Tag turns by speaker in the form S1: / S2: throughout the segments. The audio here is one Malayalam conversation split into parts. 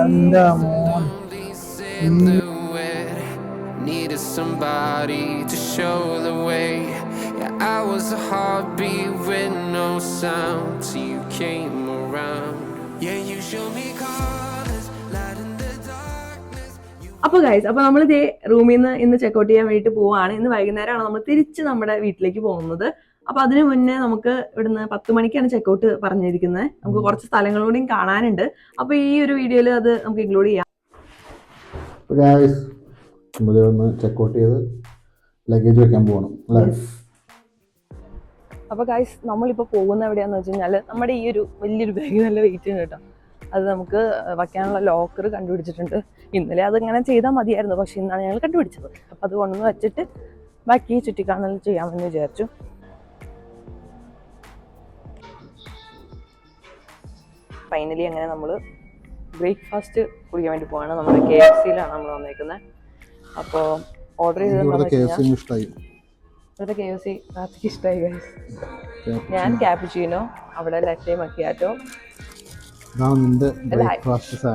S1: എൻ്റെ മോൻ
S2: Needed somebody to show the way. Yeah, I was a heartbeat with no sound till you came around. Yeah, you showed me colors, light in the darkness.
S3: അപ്പോൾ ഗൈസ്, അപ്പോൾ നമ്മൾ ഇതേ റൂമിൽ നിന്ന് ഇന്ന് ചെക്കൗട്ട് ചെയ്യാൻ വേണ്ടിയിട്ട് പോവാണ്. ഇന്ന് വൈകുന്നേരമാണ് നമ്മൾ തിരിച്ച് നമ്മുടെ വീട്ടിലേക്ക് പോകുന്നത്. അപ്പോൾ അതിനു മുന്നേ നമുക്ക് ഇവിടുന്ന് 10 മണിക്കാണ് ചെക്കൗട്ട് പറഞ്ഞിരിക്കുന്നത്. നമുക്ക് കുറച്ച് സ്ഥലങ്ങളൂടെയും കാണാനുണ്ട്. അപ്പോൾ ഈ ഒരു വീഡിയോയിൽ അത് നമുക്ക് ഇൻക്ലൂഡ് ചെയ്യാം.
S1: ഒന്ന് ചെക്കൗട്ട് ചെയ്ത് ലഗേജ് വെക്കാൻ പോകണം അല്ലേ?
S3: അപ്പോൾ ഗൈസ്, നമ്മളിപ്പോൾ പോകുന്ന എവിടെയാണെന്ന് വെച്ച് കഴിഞ്ഞാൽ നമ്മുടെ ഈ ഒരു വലിയൊരു ബാഗ് നല്ല വെയിറ്റ് ഉണ്ട് കേട്ടോ. അത് നമുക്ക് വയ്ക്കാനുള്ള ലോക്കർ കണ്ടുപിടിച്ചിട്ടുണ്ട്. ഇന്നലെ അതിങ്ങനെ ചെയ്താൽ മതിയായിരുന്നു, പക്ഷെ ഇന്നാണ് ഞങ്ങൾ കണ്ടുപിടിച്ചത്. അപ്പോൾ അത് കൊണ്ടുവന്ന് വെച്ചിട്ട് ബാക്കി ചുറ്റിക്കാണൽ ചെയ്യാമെന്ന് വിചാരിച്ചു. ഫൈനലി അങ്ങനെ നമ്മൾ ബ്രേക്ക്ഫാസ്റ്റ് കുടിക്കാൻ വേണ്ടി പോവാണ്. നമ്മൾ KFCയിലാണ് നമ്മൾ വന്നേക്കുന്നത്. അപ്പോൾ ഓർഡർ ചെയ്തത് KFC രാത്രിക്ക് ഇഷ്ടമായി ഗൈസ്. ഞാൻ ക്യാpuchino, അവിടെ ലറ്റെ മക്കിയാറ്റോ.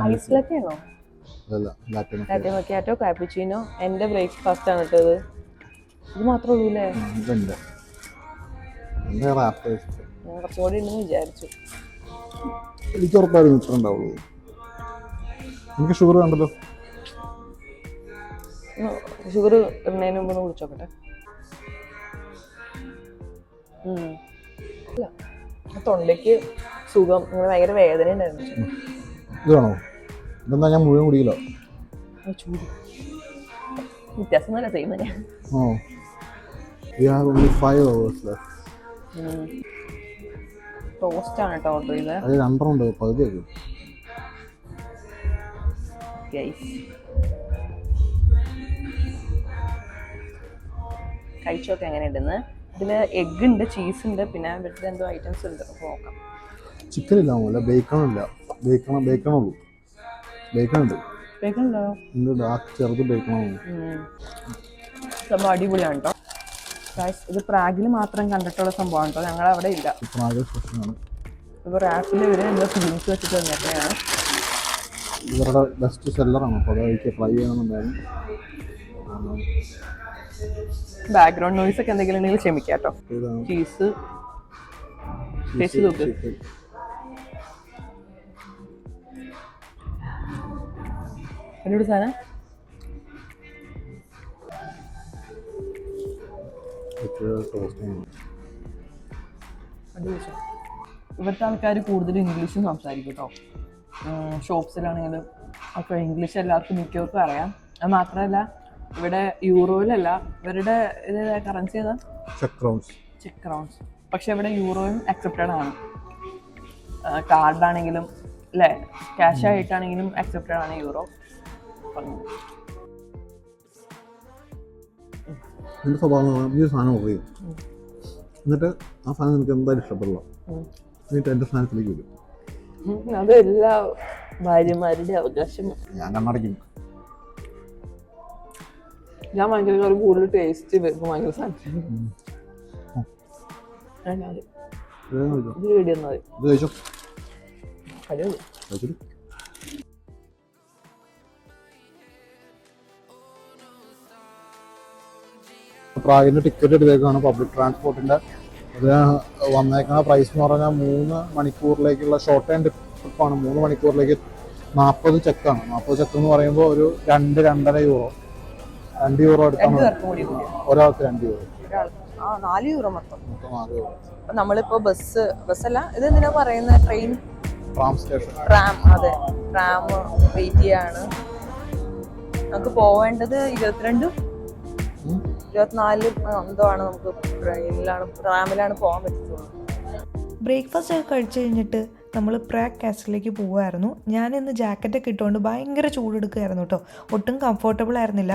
S3: ഐസ് ലറ്റയാണോ? ലറ്റെ മക്കിയാറ്റോ, ക്യാpuchino. എൻ്റെ ബ്രേക്ക്ഫാസ്റ്റ് ആണ് കേട്ടത്. ഇത് മാത്രമേ ഉള്ളൂ അല്ലേ? ഞാൻ കുറച്ചും കൂടി ഉണ്ടെന്ന് വിചാരിച്ചു.
S1: എനിക്ക് ഉറപ്പായിരുന്നു ഇത്ര ഉണ്ടാവുള്ളൂ. എനിക്ക് ഷുഗർ വേണ്ടല്ലോ.
S3: ഷുഗർ ഇടുന്നതിന് മുമ്പ് ഒന്ന് കുടിച്ചോക്കട്ടെ. തൊണ്ടയ്ക്ക് സുഖം, ഇങ്ങനെ ഭയങ്കര വേദന ഉണ്ടായിരുന്നു.
S1: ഇത് വേണോ? ഇതെന്താ ഞാൻ മുഴുവൻ കുടിക്കില്ല.
S3: ചൂട് വ്യത്യാസം തന്നെ സെയിം തന്നെയാണ്. ടോസ്റ്റ് ആണ് കേട്ടോ ഓർഡർ ചെയ്തത്.
S1: അത് രണ്ടെണ്ണം പകുതിയാക്കി.
S3: കഴിച്ചൊക്കെ എങ്ങനെയുണ്ടെന്ന്. ഇതിൽ എഗ് ഉണ്ട്, ചീസ് ഉണ്ട്, പിന്നെ ഇവിടുത്തെ എന്തോ ഐറ്റംസ് ഉണ്ട്. അപ്പോൾ നോക്കാം.
S1: ചിക്കൻ ഇല്ല, ബേക്കൺ ഇല്ല. ബേക്കൺ ഉള്ളൂ. ബേക്കൺ ഉണ്ട്.
S3: ബേക്കൺ ഉണ്ടോ?
S1: ചെറുത് ബേക്കൺ
S3: സംഭവം അടിപൊളിയാണ് കേട്ടോ. ഇത് പ്രാഗിൽ മാത്രം കണ്ടിട്ടുള്ള സംഭവമാണ് കേട്ടോ, ഞങ്ങൾ അവിടെ ഇല്ല. ഇപ്പോൾ റാപ്പിൽ ഇവർ എന്തോ ഫിലിംസ് വെച്ചിട്ട് വന്നേക്കെയാണ്.
S1: ഇവരുടെ ബെസ്റ്റ് സെല്ലറാണ്. അപ്പോൾ അതൊക്കെ ട്രൈ ചെയ്യണമെന്നുണ്ടായിരുന്നു.
S3: ബാക്ക്ഗ്രൗണ്ട് നോയ്സ് ഒക്കെ എന്തെങ്കിലും ഉണ്ടെങ്കിൽ ക്ഷമിക്കാം കേട്ടോ. ചീസ് ടേസ്റ്റ് നോക്ക്. അടിപൊളി സാധനം. ഇവിടുത്തെ ആൾക്കാർ കൂടുതൽ ഇംഗ്ലീഷും സംസാരിക്കും കേട്ടോ. ഷോപ്സിലാണെങ്കിലും അപ്പോൾ ഇംഗ്ലീഷ് എല്ലാവർക്കും മിക്കവർക്കും അറിയാം. അത് മാത്രമല്ല ഇവിടെ യൂറോയിലല്ല, ഇവരുടെ കറൻസി ഏതാ? Check crowns. പക്ഷെ ഇവിടെ യൂറോയും അക്സെപ്റ്റഡ് ആണ്. കാർഡാണെങ്കിലും അല്ലേ, ക്യാഷ് ആയിട്ടാണെങ്കിലും അക്സെപ്റ്റഡ് ആണ് യൂറോ.
S1: എൻ്റെ സ്വഭാവം ഈ സാധനം ഓർഡർ ചെയ്യും, എന്നിട്ട് ആ സാധനം എനിക്ക് എന്തായാലും ഇഷ്ടപ്പെടില്ല, എന്നിട്ട് എൻ്റെ സാധനത്തിലേക്ക് വരും.
S3: അത് എല്ലാ ഭാര്യമാരുടെ അവകാശമാണ്.
S1: ഞാൻ കണ്ണടയ്ക്കും.
S3: ഞാൻ ഭയങ്കര കൂടുതൽ ടേസ്റ്റ് വരുമ്പോൾ ഭയങ്കര സാധനം.
S1: പ്രാഗിൻ്റെ ടിക്കറ്റ് എടുത്തേക്കാണ് പബ്ലിക് ട്രാൻസ്പോർട്ടിൻ്റെ. അതിന് വന്നേക്കുന്ന പ്രൈസ് എന്ന് പറഞ്ഞാൽ 3 മണിക്കൂറിലേക്കുള്ള ഷോർട്ട് ടൈം ട്രിപ്പാണ്. 3 മണിക്കൂറിലേക്ക് 40 ചെക്കാണ്. 40 ചെക്ക് എന്ന് പറയുമ്പോൾ ഒരു 2-2.5 യൂറോ. 2 യൂറോ എടുത്താണ് ഒരാൾക്ക്. 2 യൂറോ.
S3: 4 യൂറോ മൊത്തം. നമ്മളിപ്പോ ബസ്സല്ല, ഇത് എന്തിനാ പറയുന്നത്?
S1: Tram station.
S3: അതെ, ട്രാം വെയിറ്റ് ചെയ്യാണ്. നമുക്ക് പോവേണ്ടത് 22-24 എന്തോ ആണ്. നമുക്ക് ട്രാമിലാണ് പോകാൻ പറ്റുള്ളൂ.
S4: ബ്രേക്ക്ഫാസ്റ്റ് ഒക്കെ കഴിച്ച് കഴിഞ്ഞിട്ട് നമ്മൾ പ്രാഗ് കാസലിലേക്ക് പോവുമായിരുന്നു. ഞാനിന്ന് ജാക്കറ്റൊക്കെ ഇട്ടുകൊണ്ട് ഭയങ്കര ചൂടെടുക്കുകയായിരുന്നു കേട്ടോ. ഒട്ടും കംഫർട്ടബിൾ ആയിരുന്നില്ല.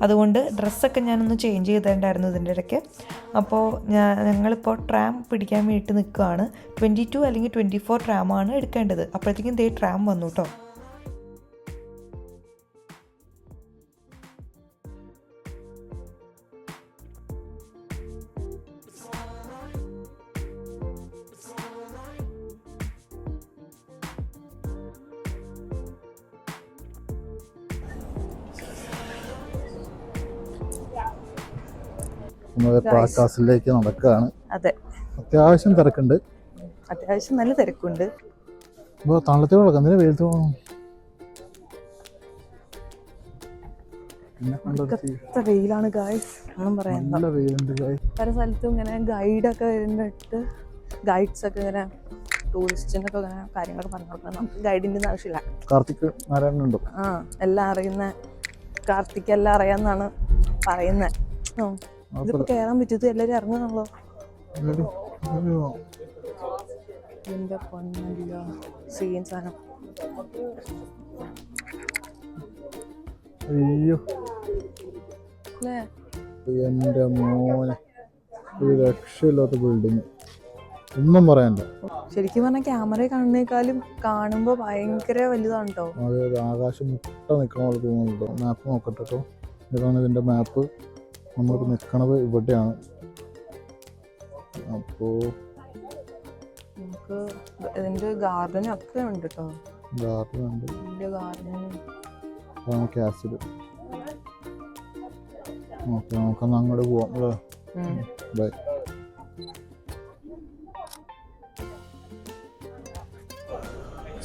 S4: അതുകൊണ്ട് ഡ്രസ്സൊക്കെ ഞാനൊന്ന് ചേഞ്ച് ചെയ്തിട്ടുണ്ടായിരുന്നു ഇതിൻ്റെ ഇടയ്ക്ക്. അപ്പോൾ ഞങ്ങളിപ്പോൾ ട്രാം പിടിക്കാൻ വേണ്ടിയിട്ട് നിൽക്കുകയാണ്. 22 അല്ലെങ്കിൽ 24 ട്രാമാണ് എടുക്കേണ്ടത്. അപ്പോഴത്തേക്കും ട്രാം വന്നു കേട്ടോ.
S1: നമ്മൾ പ്രാക്കാസിലേക്ക് നടക്കുകയാണ്.
S3: അതെ,
S1: അത്യാവശ്യം തിരക്കുണ്ട്.
S3: അത്യാവശ്യം നല്ല തിരക്കുണ്ട്.
S1: ഇപ്പോൾ തണലത്തിൽ നടക്കാം, എന്തിനാ വെയിലത്ത് പോകണം?
S3: കത്ത വെയിലാണ് ഗായ്സ്, ഒന്നും പറയാൻ.
S1: നല്ല വെയിലുണ്ട് ഗായ്സ്.
S3: പല സ്ഥലത്തും ഇങ്ങനെ ഗൈഡൊക്കെ വരുന്നിട്ട് ഗൈഡ്സ് ഒക്കെ ഇങ്ങനെ ടൂറിസ്റ്റിനൊക്കെ ഇങ്ങനെ കാര്യങ്ങളൊക്കെ പറഞ്ഞു കൊടുക്കണം. നമുക്ക് ഗൈഡിൻ്റെ ഒന്നും ആവശ്യമില്ല.
S1: കാർത്തിക് നാരായണനുണ്ടോ?
S3: എല്ലാം അറിയുന്ന കാർത്തിക് എല്ലാം അറിയാമെന്നാണ് പറയുന്നത്. ഇതിപ്പോൾ കയറാൻ പറ്റത് എല്ലാവരും ഇറങ്ങുന്നുള്ളൂ. എൻ്റെ പൊന്നല്ലോ സീൻ സാധനം.
S1: അയ്യോ
S3: അല്ലേ,
S1: എൻ്റെ മോനെ, ഒരു രക്ഷയില്ലാത്ത ബിൽഡിങ്, ഒന്നും പറയാനില്ല.
S3: ശരിക്കും പറഞ്ഞാൽ ക്യാമറയിൽ കാണുന്നേക്കാളും കാണുമ്പോൾ ഭയങ്കര വലുതാണ് കേട്ടോ.
S1: അതെ അതെ, ആകാശം മുട്ട നിൽക്കണ പോലെ തോന്നുന്നുണ്ടോ? മാപ്പ് നോക്കട്ടെ കേട്ടോ. ഇതാണ് ഇതിൻ്റെ മാപ്പ്. നമ്മൾക്ക് നിൽക്കണത് ഇവിടെയാണ്. അപ്പോൾ
S3: നമുക്ക് ഇതിൻ്റെ ഗാർഡനൊക്കെ ഉണ്ട് കേട്ടോ.
S1: ഗാർഡൻ ഉണ്ട്,
S3: വലിയ ഗാർഡൻ.
S1: അതാണ് കാസിൽ. ഓക്കെ, നമുക്കൊന്ന് അങ്ങോട്ട് പോവാം അല്ലേ? ബൈ.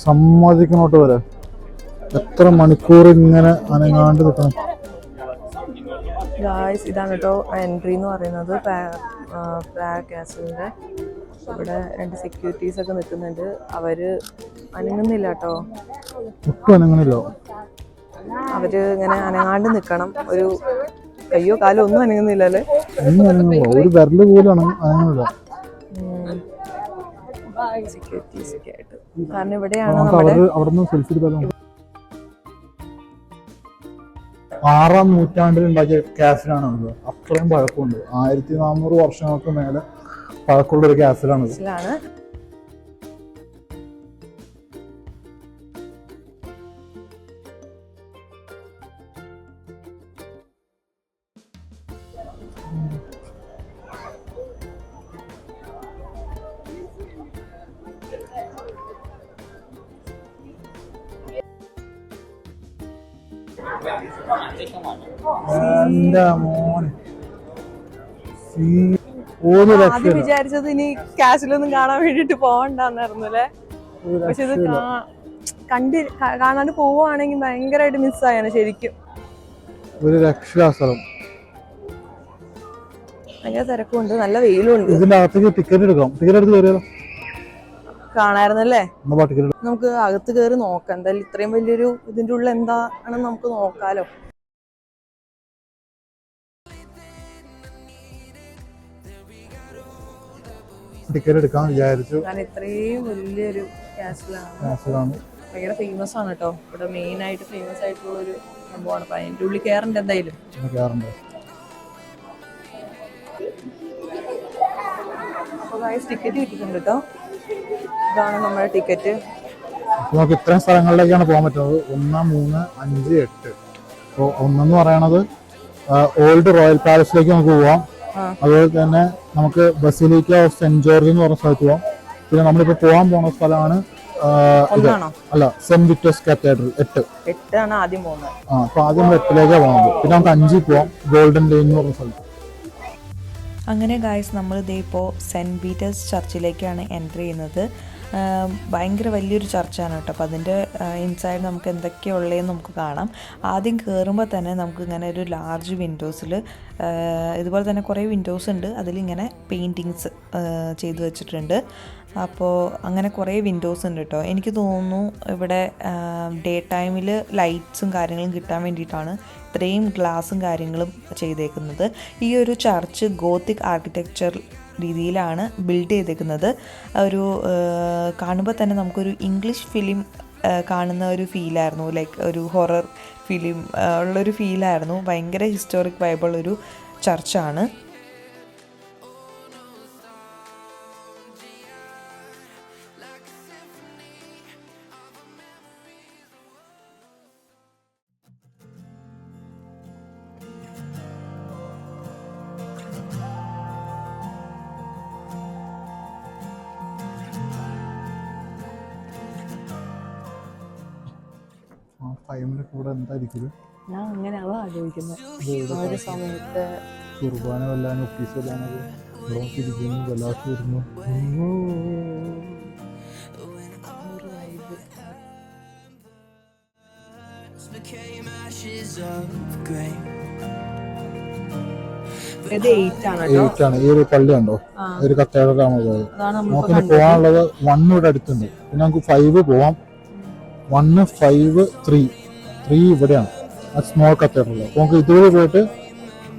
S1: സമ്മതിക്കണോട്ട് വരെ എത്ര മണിക്കൂർ ഇങ്ങനെ അനങ്ങാണ്ട് നിൽക്കണം.
S3: ഗായ്സ്, ഇതാണ് കേട്ടോ എൻട്രി എന്ന് പറയുന്നത് പ്രാഗ് കാസിലിൻ്റെ. ഇവിടെ 2 സെക്യൂരിറ്റീസ് ഒക്കെ നിൽക്കുന്നുണ്ട്. അവര് അനങ്ങുന്നില്ല കേട്ടോ,
S1: ഒട്ടും അനങ്ങണില്ല.
S3: അവര് ഇങ്ങനെ അനങ്ങാണ്ട് നിൽക്കണം. ഒരു കയ്യോ കാലോ ഒന്നും അനങ്ങുന്നില്ല അല്ലേ,
S1: ഒന്നും അനങ്ങുന്നില്ല, ഒരു വിരല് പോലും അനങ്ങണില്ല.
S3: സെക്യൂരിറ്റീസ് ഒക്കെ ആയിട്ട്. കാരണം ഇവിടെയാണ് നമ്മുടെ
S1: അവിടുന്ന് സെൽഫി എടുത്താലോ. 6-ാം നൂറ്റാണ്ടിൽ ഉണ്ടാക്കിയ കാസിലാണ് അത്. അത്രയും പഴക്കമുണ്ട്. 1400 വർഷങ്ങൾക്ക് മേലെ പഴക്കമുള്ള ഒരു കാസിലാണിത്. എന്റെ മോനെ,
S3: ആദ്യം വിചാരിച്ചത് ഇനി കാസിലൊന്നും കാണാൻ വേണ്ടിട്ട് പോവണ്ടെന്നായിരുന്നു അല്ലേ. പക്ഷെ ഇത് കാണാണ്ട് പോവുകയാണെങ്കിൽ ഭയങ്കരമായിട്ട് മിസ്സായാണ് ശരിക്കും.
S1: ഒരു രക്ഷാസ്ഥലം.
S3: ഭയങ്കര തിരക്കുണ്ട്, നല്ല വെയിലും ഉണ്ട്.
S1: ഇതിന്റെ അകത്തേക്ക് ടിക്കറ്റ് എടുക്കാം. ടിക്കറ്റ് എടുത്ത് കയറിയാലോ?
S3: കാണായിരുന്നല്ലേ, നമുക്ക് അകത്ത് കയറി നോക്കാം. എന്തായാലും ഇത്രയും വലിയൊരു ഇതിന്റെ ഉള്ളിൽ എന്താണെന്ന് നമുക്ക് നോക്കാലോ.
S1: ടിക്കറ്റ് എടുക്കാൻ വിചാരിച്ചു.
S3: കാരണം ഇത്രയും വലിയൊരു കാസിലാണ്. ഭയങ്കര ഫേമസ് ആണ് കേട്ടോ. ഇവിടെ മെയിൻ ആയിട്ട് ഫേമസ് ആയിട്ടുള്ള ഒരു സംഭവമാണ്. അപ്പൊ അതിന്റെ ഉള്ളിൽ കയറണ്ട എന്തായാലും. അപ്പൊ ടിക്കറ്റ് കിട്ടിയിട്ടുണ്ട് കേട്ടോ. ഇതാണ് നമ്മുടെ ടിക്കറ്റ്.
S1: നമുക്ക് ഇത്രയും സ്ഥലങ്ങളിലേക്കാണ് പോകാൻ പറ്റുന്നത്. 1, 3, 5, 8. അപ്പോൾ ഒന്നെന്ന് പറയണത് ഓൾഡ് റോയൽ പാലസിലേക്ക് നമുക്ക് പോവാം. അതുപോലെ തന്നെ നമുക്ക് ബസിലിക്ക ഓഫ് സെന്റ് ജോർജ് എന്ന് പറഞ്ഞ സ്ഥലത്ത് പോവാം. പിന്നെ നമ്മളിപ്പോ പോകാൻ പോണ സ്ഥലമാണ് അല്ല, സെന്റ് വിക്ടേഴ്സ് കാത്തഡ്രൽ.
S3: 8 ആണ് ആദ്യം പോകുന്നത്.
S1: അപ്പൊ ആദ്യം 8ലേക്കാണ് പോകുന്നത്. പിന്നെ നമുക്ക് 5 പോവാം, ഗോൾഡൻ ലെയിൻ എന്ന് പറഞ്ഞ സ്ഥലത്ത്.
S4: അങ്ങനെ ഗായ്സ്, നമ്മൾ ഇതേ ഇപ്പോൾ സെൻറ്റ് പീറ്റേഴ്സ് ചർച്ചിലേക്കാണ് എൻട്രി ചെയ്യുന്നത്. ഭയങ്കര വലിയൊരു ചർച്ചാണ് കേട്ടോ. അപ്പോൾ അതിൻ്റെ ഇൻസൈഡ് നമുക്ക് എന്തൊക്കെയാണ് ഉള്ളതെന്ന് നമുക്ക് കാണാം. ആദ്യം കയറുമ്പോൾ തന്നെ നമുക്ക് ഇങ്ങനെ ഒരു ലാർജ് വിൻഡോസിൽ ഇതുപോലെ തന്നെ കുറേ വിൻഡോസ് ഉണ്ട്. അതിലിങ്ങനെ പെയിൻറ്റിങ്സ് ചെയ്തു വെച്ചിട്ടുണ്ട്. അപ്പോൾ അങ്ങനെ കുറേ വിൻഡോസ് ഉണ്ട് കേട്ടോ. എനിക്ക് തോന്നുന്നു ഇവിടെ ഡേ ടൈമിൽ ലൈറ്റ്സും കാര്യങ്ങളും കിട്ടാൻ വേണ്ടിയിട്ടാണ് ഇത്രയും ഗ്ലാസും കാര്യങ്ങളും ചെയ്തേക്കുന്നത്. ഈ ഒരു ചർച്ച് ഗോത്തിക് ആർക്കിടെക്ചർ രീതിയിലാണ് ബിൽഡ് ചെയ്തേക്കുന്നത്. ഒരു കാണുമ്പോൾ തന്നെ നമുക്കൊരു ഇംഗ്ലീഷ് ഫിലിം കാണുന്ന ഒരു ഫീലായിരുന്നു. ലൈക്ക് ഒരു ഹൊറർ ഫിലിം ഉള്ളൊരു ഫീലായിരുന്നു. ഭയങ്കര ഹിസ്റ്റോറിക് വൈബുള്ളൊരു ചർച്ചാണ്.
S1: ടൈമിന്റെ കൂടെ എന്തായിരിക്കും
S3: ഞാൻ അങ്ങനെയാണ് ആലോചിക്കുന്നത്. ഒരു സമയത്ത്
S1: കുർബാന വല്ലാനും ഒഫീസ് വല്ലാനൊക്കെ ഇവിടെ തിരിക്കുന്നു വല്ലാത്ത വരുന്നു.
S3: ഇത് 8 ആണ് കേട്ടോ.
S1: 8 ആണ്. ഈ ഒരു പള്ളി ഉണ്ടോ, ഈ ഒരു കത്തീഡ്രലാണ് പോയത്. നമുക്കിനി പോകാനുള്ളത് 1 ഇവിടെ അടുത്തുണ്ട്. പിന്നെ നമുക്ക് 5 പോവാം. 1, 5, 3 ഇവിടെയാണ് ആ സ്മോൾ കത്തീഡ്രൽ. അപ്പോൾ നമുക്ക് ഇതുവഴി പോയിട്ട്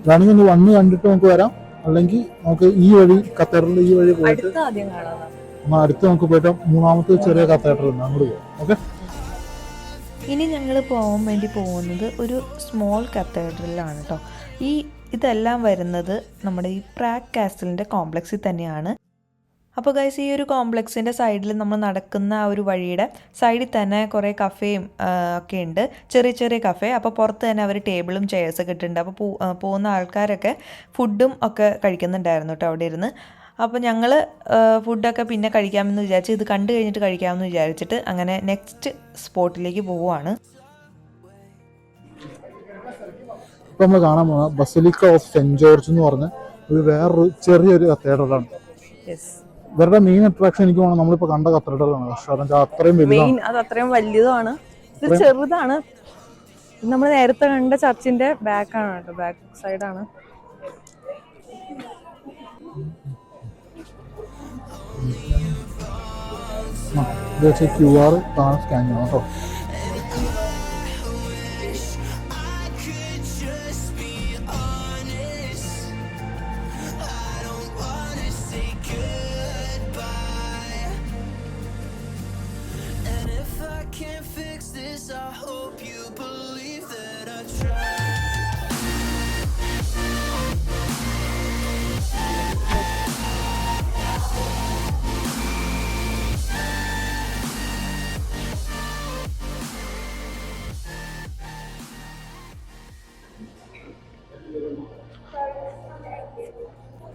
S1: വേണമെങ്കിൽ ഒന്ന് 1 കണ്ടിട്ട് നമുക്ക് വരാം. അല്ലെങ്കിൽ നമുക്ക് ഈ വഴി കത്തീഡ്രൽ ഈ വഴി പോയിട്ട് അടുത്ത് നമുക്ക് പോയിട്ട് 3ാമത്തെ ചെറിയ കത്തീഡ്രൽ ഉണ്ട്, അങ്ങോട്ട് പോകാം. ഓക്കെ.
S4: ഇനി ഞങ്ങൾ പോകാൻ വേണ്ടി പോകുന്നത് ഒരു സ്മോൾ കത്തീഡ്രലാണ് കേട്ടോ. ഇതെല്ലാം വരുന്നത് നമ്മുടെ ഈ പ്രാഗ് കാസലിൻ്റെ കോംപ്ലക്സിൽ തന്നെയാണ്. അപ്പോൾ ഗൈസ്, ഈ ഒരു കോംപ്ലക്സിൻ്റെ സൈഡിൽ നമ്മൾ നടക്കുന്ന ആ ഒരു വഴിയുടെ സൈഡിൽ തന്നെ കുറേ കഫേയും ഒക്കെ ഉണ്ട്, ചെറിയ ചെറിയ കഫേ. അപ്പോൾ പുറത്ത് തന്നെ അവർ ടേബിളും ചെയർസൊക്കെ ഇട്ടിട്ടുണ്ട്. അപ്പോൾ പോകുന്ന ആൾക്കാരൊക്കെ ഫുഡും ഒക്കെ കഴിക്കുന്നുണ്ടായിരുന്നു കേട്ടോ അവിടെ ഇരുന്ന്. അപ്പോൾ ഞങ്ങൾ ഫുഡൊക്കെ പിന്നെ കഴിക്കാമെന്ന് വിചാരിച്ച്, ഇത് കണ്ടു കഴിഞ്ഞിട്ട് കഴിക്കാമെന്ന് വിചാരിച്ചിട്ട് അങ്ങനെ നെക്സ്റ്റ് സ്പോട്ടിലേക്ക് പോവുകയാണ്.
S1: ഇപ്പം നമ്മൾ കാണാൻ പോകുന്നത് ബസിലിക്ക ഓഫ് സെന്റ് ജോർജ് എന്ന് പറഞ്ഞ ഒരു വേറൊരു ചെറിയൊരു കത്തീഡ്രലാണ്. ഇവരുടെ മെയിൻ അട്രാക്ഷൻ എനിക്ക് തോന്നുന്നു നമ്മളിപ്പോൾ കണ്ട കത്തീഡ്രലാണ്. കാരണം അത്രയും
S3: വലിയതാണ്, ഇത് ചെറുതാണ്. നമ്മൾ നേരത്തെ കണ്ട ചർച്ചിന്റെ ബാക്കാണ് കേട്ടോ, ബാക്ക് സൈഡാണ്.
S1: QR സ്കാൻ ചെയ്യണം കേട്ടോ.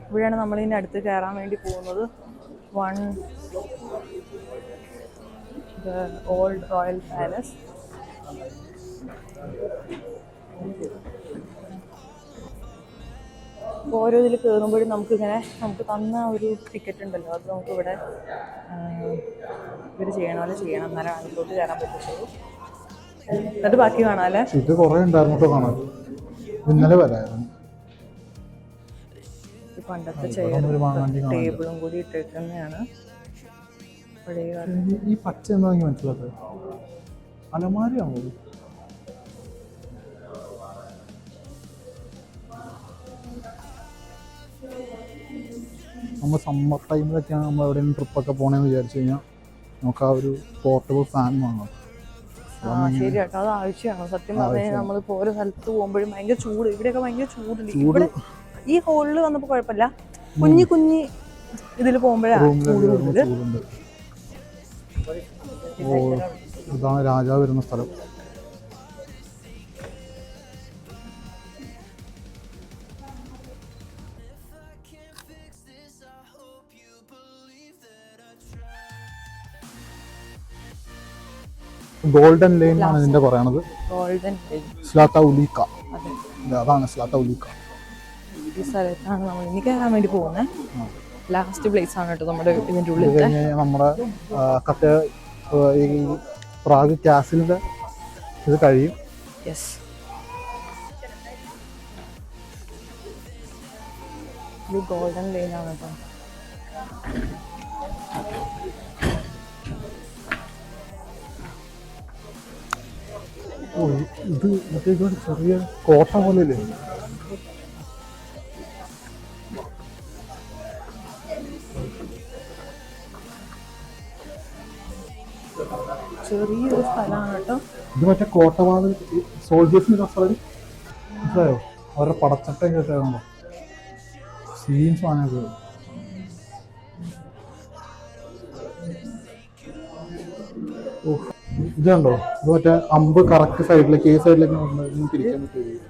S3: ഇവിടെയാണ് നമ്മൾ ഇതിൻ്റെ അടുത്ത് കയറാൻ വേണ്ടി പോകുന്നത്. Old royal palace. ഓരോ ഇതിൽ കയറുമ്പോഴും നമുക്ക് തന്ന ഒരു ടിക്കറ്റ് ഉണ്ടല്ലോ, അത് നമുക്ക് ഇവിടെ ഇവർ ചെയ്യണ പോലെ ചെയ്യണം, എന്നാലും അതിലോട്ട് കയറാൻ പറ്റുള്ളൂ. എന്നിട്ട് ബാക്കി കാണാല്ലേ.
S1: ഇത് കുറേ ഉണ്ടായിരുന്നു കാണാൻ. ഇന്നലെ വരായിരുന്നു.
S3: പണ്ടത്തെ ചെയറും ടേബിളും കൂടി ഇട്ടിരിക്കുന്നതാണ്.
S1: ഈ പച്ച എന്താ മനസ്സിലാക്കുക? അലമാരിയാണോ? നമ്മൾ സമ്മർ ടൈമിലൊക്കെയാണ് നമ്മൾ എവിടെയെങ്കിലും ട്രിപ്പൊക്കെ പോകണമെന്ന് വിചാരിച്ചു കഴിഞ്ഞാൽ നമുക്ക് ആ ഒരു പോർട്ടബിൾ ഫാൻ വാങ്ങാം.
S3: ശരി കേട്ടോ, അത് ആവശ്യമാണ്. സത്യം പറഞ്ഞാൽ നമ്മളിപ്പോൾ ഓരോ സ്ഥലത്ത് പോകുമ്പോഴും ഭയങ്കര ചൂട്, ഇവിടെയൊക്കെ ഭയങ്കര ചൂടുണ്ട്. ഇവിടെ ഈ ഹോളിൽ വന്നപ്പോൾ കുഴപ്പമില്ല, കുഞ്ഞി ഇതിൽ പോകുമ്പോഴാണ് ചൂടുണ്ട്.
S1: ഇതാണ് രാജാവ് വരുന്ന സ്ഥലം. ഗോൾഡൻ ലൈൻ എന്നാണ് ഇതിന്റെ പറയണത്. സ്ലാത്ത ഉലീക്ക, അതാണ് സ്ലാത്ത ഉലീക്ക.
S3: ഈ സ്ഥലത്താണ് നമ്മൾ ഇനി കയറാൻ വേണ്ടി പോകുന്നത്. ലാസ്റ്റ് പ്ലേസ് ആണ് കേട്ടോ നമ്മുടെ ഇതിന്റെ ഉള്ളിൽ.
S1: നമ്മുടെ ഈ പ്രാഗ് കാസിലിന്റെ ഇത് കഴിയും.
S3: ഇത് ഗോൾഡൻ ലൈൻ ആണ് കേട്ടോ.
S1: ഇത് മറ്റേ ചെറിയ കോട്ട പോലെയല്ലേ?
S3: ചെറിയൊരു സ്ഥലമാണ് കേട്ടോ
S1: ഇത്. മറ്റേ കോട്ടവാതിൽ സോൾജേഴ്സിന് മനസ്സിലായോ? അവരുടെ പടച്ചട്ടം കേട്ടോ, സീൻസ് സാധനമൊക്കെ. ഇതുണ്ടോ, ഇത് മറ്റേ അമ്പ് കറക്റ്റ് സൈഡിലേക്ക്, ഈ സൈഡിലേക്ക് തിരിക്കാൻ പറ്റും.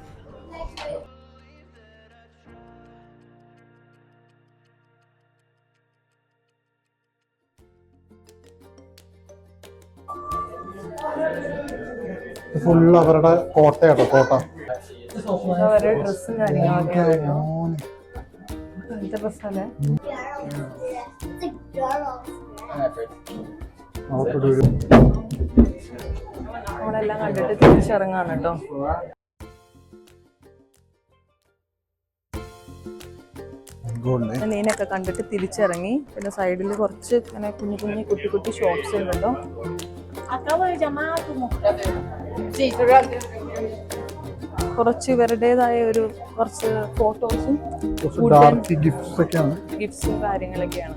S1: ഫുള്ള് അവരുടെ കോട്ടയാട്ടോ, കോട്ട.
S3: അവരുടെ ഡ്രസ്സും കാര്യങ്ങളൊക്കെ കേട്ടോ. എന്ത് ഡ്രസ്സല്ലേ? നമ്മളെല്ലാം കണ്ടിട്ട് തിരിച്ചിറങ്ങാണ് കേട്ടോ. നീനൊക്കെ കണ്ടിട്ട് തിരിച്ചിറങ്ങി. പിന്നെ സൈഡിൽ കുറച്ച് ഇങ്ങനെ കുഞ്ഞു കുഞ്ഞു കുട്ടി കുട്ടി ഷോപ്സ് ഉണ്ട് കേട്ടോ. കുറച്ച് ഇവരുടേതായ ഒരു കുറച്ച് ഫോട്ടോസും ഗിഫ്റ്റ്സും കാര്യങ്ങളൊക്കെയാണ്.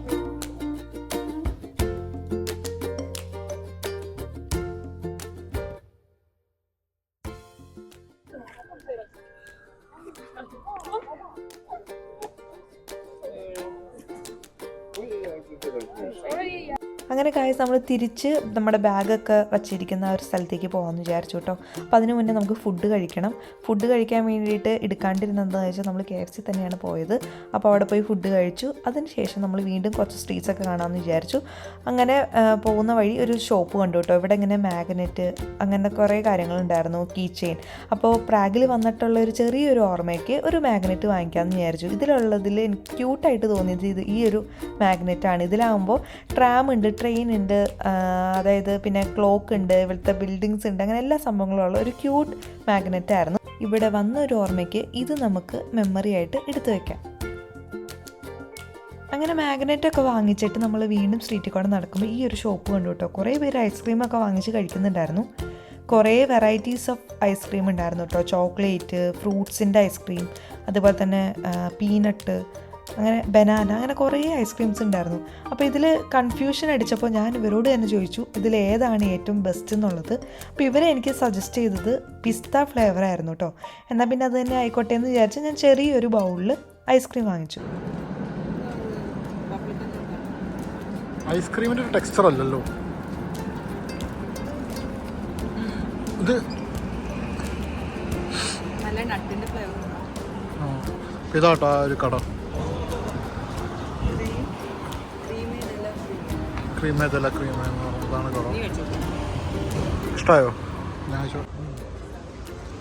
S4: അങ്ങനെ കാര്യം നമ്മൾ തിരിച്ച് നമ്മുടെ ബാഗൊക്കെ വച്ചിരിക്കുന്ന ഒരു സ്ഥലത്തേക്ക് പോകാമെന്ന് വിചാരിച്ചു കേട്ടോ. അപ്പോൾ അതിന് മുന്നേ നമുക്ക് ഫുഡ് കഴിക്കണം. ഫുഡ് കഴിക്കാൻ വേണ്ടിയിട്ട് എടുക്കാണ്ടിരുന്നത് എന്താണെന്ന് വെച്ചാൽ നമ്മൾ KFC തന്നെയാണ് പോയത്. അപ്പോൾ അവിടെ പോയി ഫുഡ് കഴിച്ചു. അതിന് ശേഷം നമ്മൾ വീണ്ടും കുറച്ച് സ്ട്രീറ്റ്സൊക്കെ കാണാമെന്ന് വിചാരിച്ചു. അങ്ങനെ പോകുന്ന വഴി ഒരു ഷോപ്പ് കണ്ടു കേട്ടോ. ഇവിടെ ഇങ്ങനെ മാഗ്നറ്റ് അങ്ങനെ കുറേ കാര്യങ്ങളുണ്ടായിരുന്നു, കീ ചെയിൻ. അപ്പോൾ പ്രാഗിൽ വന്നിട്ടുള്ള ഒരു ചെറിയൊരു ഓർമ്മയ്ക്ക് ഒരു മാഗ്നറ്റ് വാങ്ങിക്കാമെന്ന് വിചാരിച്ചു. ഇതിലുള്ളതിൽ എനിക്ക് ക്യൂട്ടായിട്ട് തോന്നിയത് ഈ ഒരു മാഗ്നറ്റാണ്. ഇതിലാകുമ്പോൾ ട്രാം ഉണ്ട്, ട്രെയിൻ ഉണ്ട്, അതായത് പിന്നെ ക്ലോക്ക് ഉണ്ട്, ഇവിടുത്തെ ബിൽഡിങ്സ് ഉണ്ട്, അങ്ങനെ എല്ലാ സംഭവങ്ങളുള്ള ഒരു ക്യൂട്ട് മാഗ്നറ്റ് ആയിരുന്നു. ഇവിടെ വന്ന ഒരു ഓർമ്മയ്ക്ക് ഇത് നമുക്ക് മെമ്മറി ആയിട്ട് എടുത്തു വെക്കാം. അങ്ങനെ മാഗ്നറ്റൊക്കെ വാങ്ങിച്ചിട്ട് നമ്മൾ വീണ്ടും സ്ട്രീറ്റിൽ കൂടെ നടക്കുമ്പോൾ ഈ ഒരു ഷോപ്പ് കണ്ടു കേട്ടോ. കുറേ പേര് ഐസ്ക്രീമൊക്കെ വാങ്ങിച്ച് കഴിക്കുന്നുണ്ടായിരുന്നു. കുറേ വെറൈറ്റീസ് ഓഫ് ഐസ്ക്രീം ഉണ്ടായിരുന്നു കേട്ടോ. ചോക്ലേറ്റ്, ഫ്രൂട്ട്സിൻ്റെ ഐസ്ക്രീം, അതുപോലെ തന്നെ പീനട്ട്, അങ്ങനെ ബനാന, അങ്ങനെ കുറേ ഐസ്ക്രീംസ് ഉണ്ടായിരുന്നു. അപ്പോൾ ഇതിൽ കൺഫ്യൂഷൻ അടിച്ചപ്പോൾ ഞാൻ ഇവരോട് തന്നെ ചോദിച്ചു ഇതിലേതാണ് ഏറ്റവും ബെസ്റ്റ് എന്നുള്ളത്. അപ്പോൾ ഇവരെ എനിക്ക് സജസ്റ്റ് ചെയ്തത് പിസ്ത ഫ്ലേവർ ആയിരുന്നു കേട്ടോ. എന്നാൽ പിന്നെ അത് തന്നെ ആയിക്കോട്ടെ എന്ന് വിചാരിച്ച് ഞാൻ ചെറിയൊരു ബൗളിൽ ഐസ്ക്രീം വാങ്ങിച്ചു.
S1: ഐസ്ക്രീമിൻ്റെ ഒരു ടെക്സ്ചർ അല്ലല്ലോ ഇത്.
S3: നല്ല നട്ടിൻ്റെ ഫ്ലേവർ.
S1: ഇതാട്ടോ ഒരു കട, ക്രീമേതല്ല ക്രീം ഇതാണ് കട. ഇഷ്ടമായോ? ഞാൻ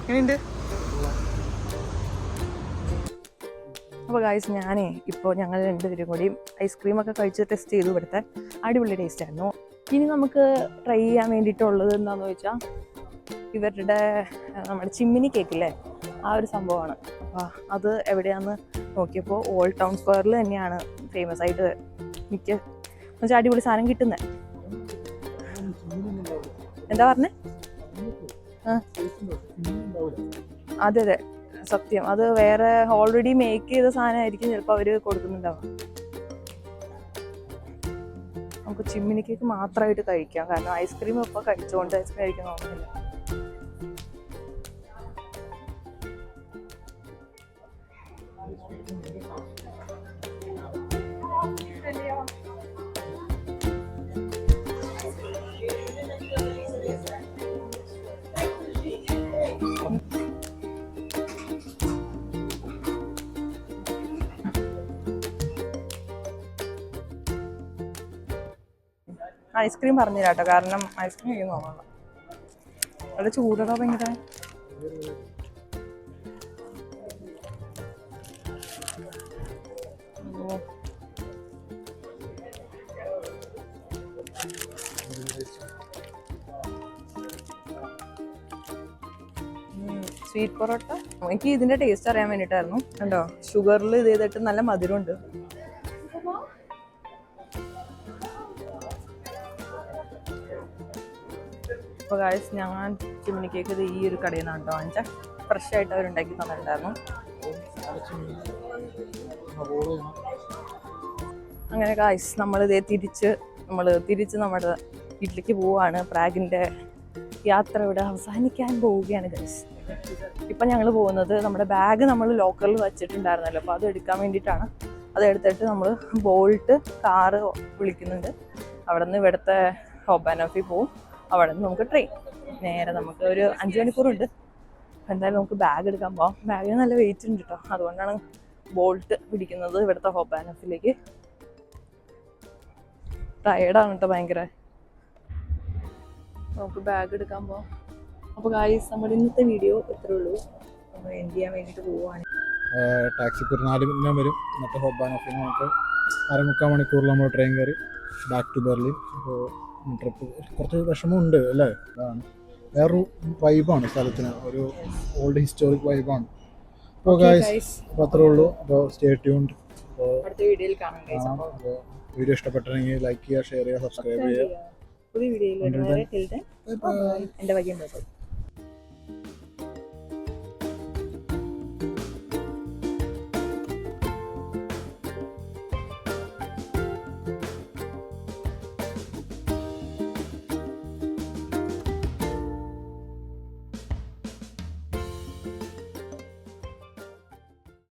S3: എങ്ങനെയുണ്ട്? അപ്പോൾ ഗായ്സ്, ഞാനേ ഇപ്പോൾ ഞങ്ങൾ രണ്ടുപേരും കൂടി ഐസ്ക്രീമൊക്കെ കഴിച്ച് ടെസ്റ്റ് ചെയ്തു. ഇവിടുത്തെ അടിപൊളി ടേസ്റ്റ് ആയിരുന്നു. ഇനി നമുക്ക് ട്രൈ ചെയ്യാൻ വേണ്ടിയിട്ടുള്ളത് എന്താണെന്ന് വെച്ചാൽ ഇവരുടെ നമ്മുടെ ചിമ്മിനി കേക്കില്ലേ, ആ ഒരു സംഭവമാണ്. അപ്പോൾ അത് എവിടെയാണെന്ന് നോക്കിയപ്പോൾ ഓൾഡ് ടൗൺ സ്ക്വയറിൽ തന്നെയാണ് ഫേമസ് ആയിട്ട് മിക്ക എന്നുവെച്ചാൽ അടിപൊളി സാധനം കിട്ടുന്നത്. എന്താ പറഞ്ഞേ? അതെ അതെ, സത്യം. അത് വേറെ ഓൾറെഡി മേക്ക് ചെയ്ത സാധനമായിരിക്കും ചിലപ്പോൾ അവർ കൊടുക്കുന്നുണ്ടാവും. നമുക്ക് ചിമ്മിനി കേക്ക് മാത്രമായിട്ട് കഴിക്കാം, കാരണം ഐസ്ക്രീം ഇപ്പോൾ കഴിച്ചുകൊണ്ട് ഐസ്ക്രീം കഴിക്കാൻ നോക്കുന്നില്ല. ഐസ്ക്രീം പറഞ്ഞില്ല കേട്ടോ, കാരണം ഐസ്ക്രീം കഴിക്കാൻ നോക്കണം. അവിടെ ചൂടോ ഭയങ്കര. സ്വീറ്റ് പൊറോട്ട എനിക്ക് ഇതിന്റെ ടേസ്റ്റ് അറിയാൻ വേണ്ടിയിട്ടായിരുന്നു കണ്ടോ. ഷുഗറിൽ ഇത് ചെയ്തിട്ട് നല്ല മധുരമുണ്ട്. അപ്പോൾ ഗായ്സ്, ഞാൻ ചിമ്മിനി കേക്ക് ഇത് ഈ ഒരു കടയിൽ നിന്നാണ് കേട്ടോ വാങ്ങിച്ചാൽ. ഫ്രഷ് ആയിട്ട് അവരുണ്ടാക്കി തന്നിട്ടുണ്ടായിരുന്നു. അങ്ങനെ ഗായ്സ്, നമ്മളിതേ തിരിച്ച് നമ്മുടെ വീട്ടിലേക്ക് പോവുകയാണ്. പ്രാഗിൻ്റെ യാത്ര ഇവിടെ അവസാനിക്കാൻ പോവുകയാണ് ഗൈസ്. ഇപ്പം ഞങ്ങൾ പോകുന്നത് നമ്മുടെ ബാഗ് നമ്മൾ ലോക്കറിൽ വച്ചിട്ടുണ്ടായിരുന്നല്ലോ, അപ്പോൾ അത് എടുക്കാൻ വേണ്ടിയിട്ടാണ്. അത് എടുത്തിട്ട് നമ്മൾ ബോൾട്ട് കാറ് വിളിക്കുന്നുണ്ട്. അവിടെ നിന്ന് ഇവിടുത്തെ ഹൊബാനോഫി പോവും. അവിടെ നിന്ന് നമുക്ക് ട്രെയിൻ നേരെ, നമുക്ക് ഒരു 5 മണിക്കൂറുണ്ട്. എന്തായാലും നമുക്ക് ബാഗ് എടുക്കാൻ പോവാം. ബാഗിന് നല്ല വെയിറ്റ് ഉണ്ട് കേട്ടോ, അതുകൊണ്ടാണ് ബോൾട്ട് പിടിക്കുന്നത് ഇവിടുത്തെ ഹൊബാനോഫിലേക്ക്. ടയേർഡാണ് കേട്ടോ ഭയങ്കര. നമുക്ക് ബാഗ് എടുക്കാൻ പോവാം. അപ്പോൾ ഗായ്സ്, നമ്മുടെ ഇന്നത്തെ വീഡിയോ ഇത്രേ ഉള്ളൂ.
S4: ഒന്ന് എൻഡ് ചെയ്യാൻ വേണ്ടിയിട്ട് പോവുകയാണ്.
S1: ടാക്സിക്ക് ഒരു 4 മിനിറ്റ് വരും. എന്നിട്ട് ഹോബാനോഫിൽ നമുക്ക് 1/4 മണിക്കൂറിൽ നമ്മൾ ട്രെയിൻ കയറി ബാക്ക് ടു ബെർലിൻ. അപ്പോൾ ട്രിപ്പ് കുറച്ച് വിഷമമുണ്ട് അല്ലേ? അതാണ് വേറൊരു വൈബാണ് സ്ഥലത്തിന്, ഒരു ഓൾഡ് ഹിസ്റ്റോറിക് വൈബാണ്. അപ്പോൾ ഗൈസ് അപ്പോൾ അത്രേ ഉള്ളൂ. അപ്പോൾ സ്റ്റേ ട്യൂൺഡ്. അപ്പോൾ
S3: അടുത്ത വീഡിയോയിൽ കാണാം guys.
S1: അപ്പോൾ വീഡിയോ ഇഷ്ടപ്പെട്ടെങ്കിൽ ലൈക്ക് ചെയ്യുക, ഷെയർ ചെയ്യുക, സബ്സ്ക്രൈബ് ചെയ്യുക.
S3: പുതിയ വീഡിയോയിൽ എൻ്റെ വകയും